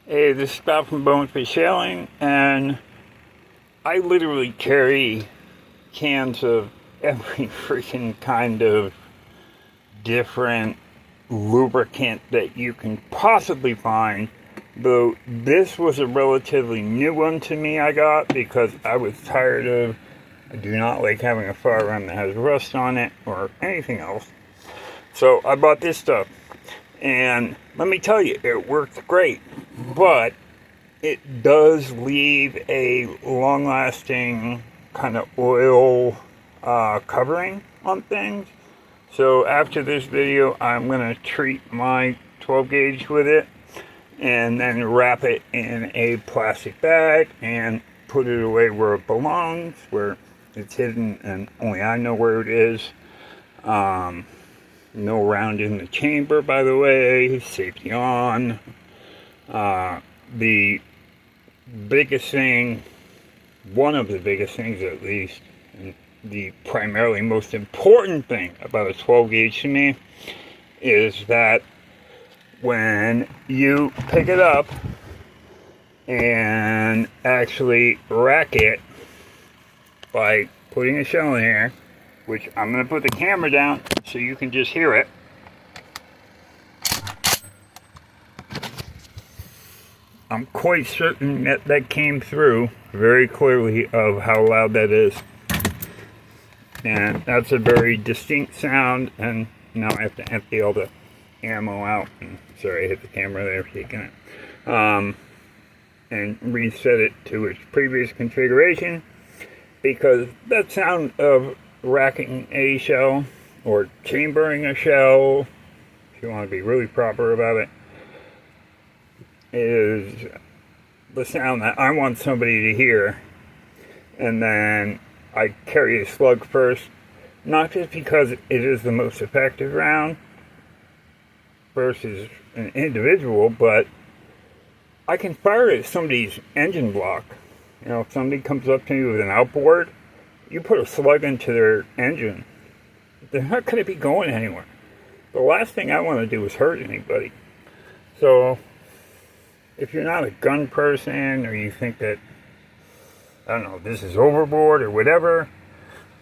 Hey, this is Bob from Bones Bay Sailing, and I literally carry cans of every freaking kind of different lubricant that you can possibly find. Though this was a relatively new one to me I got because I was tired of, I do not like having a firearm that has rust on it or anything else. So I bought this stuff. And let me tell you, it works great, but it does leave a long-lasting kind of oil covering on things. So after this video, I'm going to treat my 12 gauge with it and then wrap it in a plastic bag and put it away where it belongs, where it's hidden and only I know where it is. No round in the chamber, by the way, safety on. The biggest thing, one of the biggest things at least, and the primarily most important thing about a 12 gauge to me is that when you pick it up and actually rack it by putting a shell in here, which I'm going to put the camera down so you can just hear it. I'm quite certain that that came through very clearly of how loud that is. And that's a very distinct sound, and now I have to empty all the ammo out. And sorry, I hit the camera there, shaking it. And reset it to its previous configuration, because that sound of racking a shell or chambering a shell, if you want to be really proper about it, is the sound that I want somebody to hear. And then I carry a slug first, not just because it is the most effective round versus an individual, but I can fire it at somebody's engine block. You know, if somebody comes up to me with an outboard, you put a slug into their engine, they're not going to be going anywhere. The last thing I want to do is hurt anybody. So, if you're not a gun person, or you think that, I don't know, this is overboard or whatever,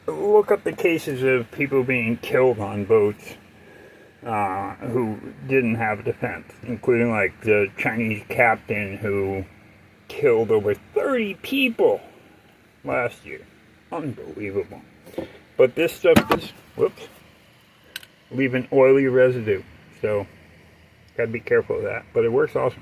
look up the cases of people being killed on boats who didn't have defense, including like the Chinese captain who killed over 30 people last year. Unbelievable. But this stuff is, whoops, leaving oily residue. So, gotta be careful of that. But it works awesome.